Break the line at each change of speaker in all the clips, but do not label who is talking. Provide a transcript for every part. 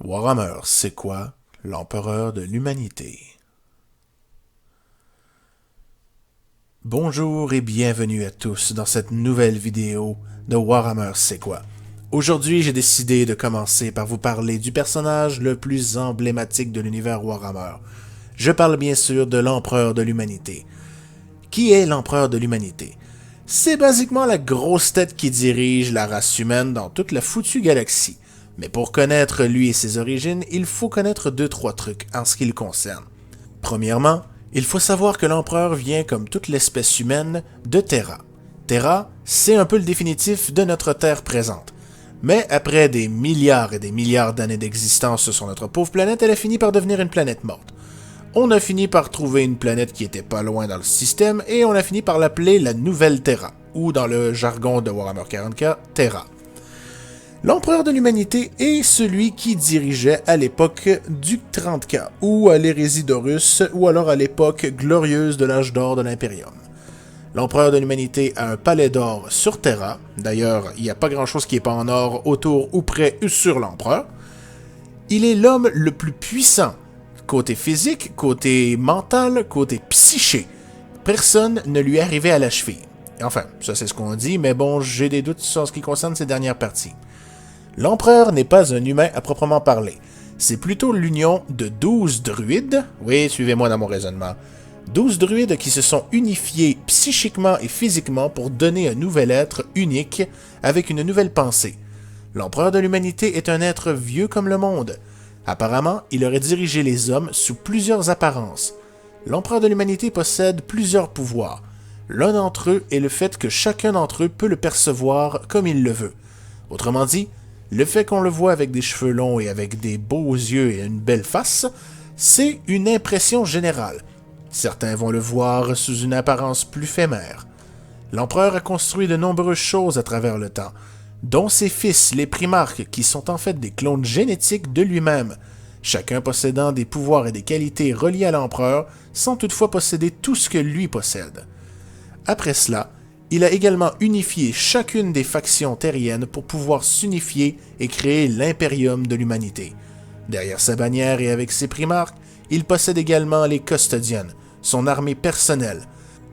Warhammer, c'est quoi l'empereur de l'humanité? Bonjour et bienvenue à tous dans cette nouvelle vidéo de Warhammer, c'est quoi? Aujourd'hui, j'ai décidé de commencer par vous parler du personnage le plus emblématique de l'univers Warhammer. Je parle bien sûr de l'empereur de l'humanité. Qui est l'empereur de l'humanité? C'est basiquement la grosse tête qui dirige la race humaine dans toute la foutue galaxie. Mais pour connaître lui et ses origines, il faut connaître 2-3 trucs en ce qui le concerne. Premièrement, il faut savoir que l'empereur vient, comme toute l'espèce humaine, de Terra. Terra, c'est un peu le définitif de notre Terre présente. Mais après des milliards et des milliards d'années d'existence sur notre pauvre planète, elle a fini par devenir une planète morte. On a fini par trouver une planète qui était pas loin dans le système et on a fini par l'appeler la Nouvelle Terra, ou dans le jargon de Warhammer 40K, Terra. L'empereur de l'humanité est celui qui dirigeait à l'époque du 30K, ou à l'hérésie d'Horus, ou alors à l'époque glorieuse de l'âge d'or de l'Imperium. L'empereur de l'humanité a un palais d'or sur Terra, d'ailleurs il n'y a pas grand chose qui n'est pas en or autour ou près ou sur l'empereur. Il est l'homme le plus puissant, côté physique, côté mental, côté psyché. Personne ne lui est arrivé à la cheville. Enfin, ça c'est ce qu'on dit, mais bon, j'ai des doutes sur ce qui concerne ces dernières parties. L'empereur n'est pas un humain à proprement parler. C'est plutôt l'union de 12 druides, oui, suivez-moi dans mon raisonnement, 12 druides qui se sont unifiés psychiquement et physiquement pour donner un nouvel être unique avec une nouvelle pensée. L'empereur de l'humanité est un être vieux comme le monde. Apparemment, il aurait dirigé les hommes sous plusieurs apparences. L'empereur de l'humanité possède plusieurs pouvoirs. L'un d'entre eux est le fait que chacun d'entre eux peut le percevoir comme il le veut. Autrement dit, le fait qu'on le voit avec des cheveux longs et avec des beaux yeux et une belle face, c'est une impression générale. Certains vont le voir sous une apparence plus éphémère. L'empereur a construit de nombreuses choses à travers le temps, dont ses fils, les primarques, qui sont en fait des clones génétiques de lui-même, chacun possédant des pouvoirs et des qualités reliés à l'empereur, sans toutefois posséder tout ce que lui possède. Après cela, il a également unifié chacune des factions terriennes pour pouvoir s'unifier et créer l'Imperium de l'humanité. Derrière sa bannière et avec ses primarques, il possède également les Custodians, son armée personnelle,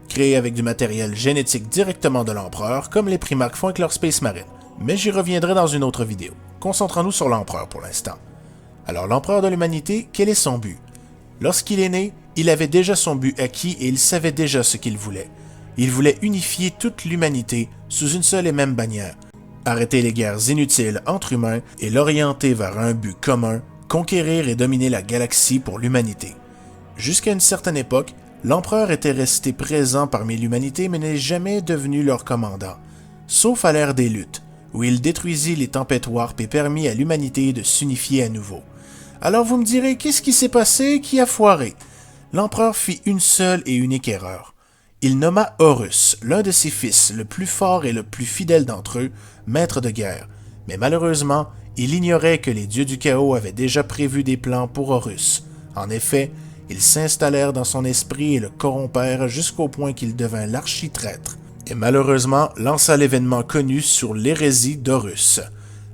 créée avec du matériel génétique directement de l'empereur, comme les primarques font avec leur Space Marine. Mais j'y reviendrai dans une autre vidéo. Concentrons-nous sur l'empereur pour l'instant. Alors l'empereur de l'humanité, quel est son but? Lorsqu'il est né, il avait déjà son but acquis et il savait déjà ce qu'il voulait. Il voulait unifier toute l'humanité sous une seule et même bannière, arrêter les guerres inutiles entre humains et l'orienter vers un but commun, conquérir et dominer la galaxie pour l'humanité. Jusqu'à une certaine époque, l'empereur était resté présent parmi l'humanité mais n'est jamais devenu leur commandant, sauf à l'ère des luttes, où il détruisit les tempêtes warp et permit à l'humanité de s'unifier à nouveau. Alors vous me direz, qu'est-ce qui s'est passé, qui a foiré? L'empereur fit une seule et unique erreur. Il nomma Horus, l'un de ses fils, le plus fort et le plus fidèle d'entre eux, maître de guerre. Mais malheureusement, il ignorait que les dieux du chaos avaient déjà prévu des plans pour Horus. En effet, ils s'installèrent dans son esprit et le corrompèrent jusqu'au point qu'il devint l'architraître. Et malheureusement lança l'événement connu sur l'hérésie d'Horus.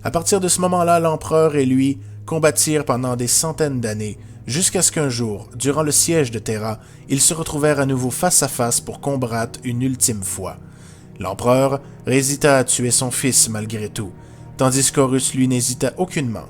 À partir de ce moment-là, l'empereur et lui combattirent pendant des centaines d'années, jusqu'à ce qu'un jour, durant le siège de Terra, ils se retrouvèrent à nouveau face à face pour combattre une ultime fois. L'empereur hésita à tuer son fils malgré tout, tandis qu'Horus lui n'hésita aucunement.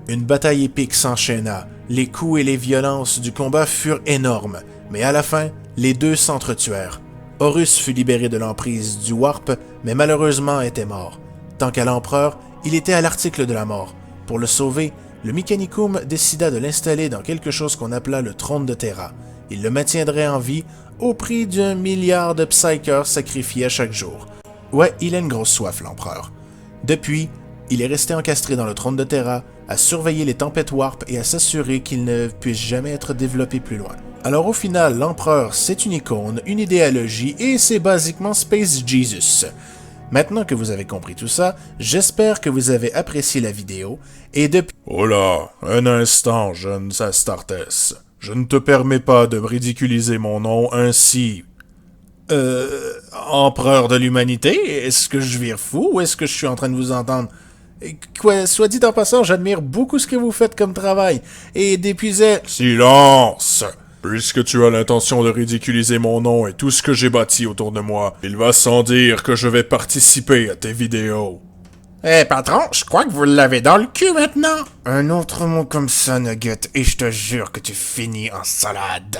Une bataille épique s'enchaîna, les coups et les violences du combat furent énormes, mais à la fin, les deux s'entretuèrent. Horus fut libéré de l'emprise du Warp, mais malheureusement était mort. Tant qu'à l'empereur, il était à l'article de la mort. Pour le sauver, le Mechanicum décida de l'installer dans quelque chose qu'on appela le trône de Terra. Il le maintiendrait en vie au prix d'1 milliard de psychers sacrifiés à chaque jour. Ouais, il a une grosse soif, l'empereur. Depuis, il est resté encastré dans le trône de Terra, à surveiller les tempêtes warp et à s'assurer qu'il ne puisse jamais être développé plus loin. Alors au final, l'empereur c'est une icône, une idéologie et c'est basiquement Space Jesus. Maintenant que vous avez compris tout ça, j'espère que vous avez apprécié la vidéo, et depuis...
Oh là, un instant, jeune Astartes. Je ne te permets pas de ridiculiser mon nom ainsi.
Empereur de l'humanité? Est-ce que je vire fou ou est-ce que je suis en train de vous entendre? Quoi, soit dit en passant, j'admire beaucoup ce que vous faites comme travail. Et d'épuiser...
Silence! Puisque tu as l'intention de ridiculiser mon nom et tout ce que j'ai bâti autour de moi, il va sans dire que je vais participer à tes vidéos.
Patron, je crois que vous l'avez dans le cul maintenant. Un autre mot comme ça, Nugget, et je te jure que tu finis en salade.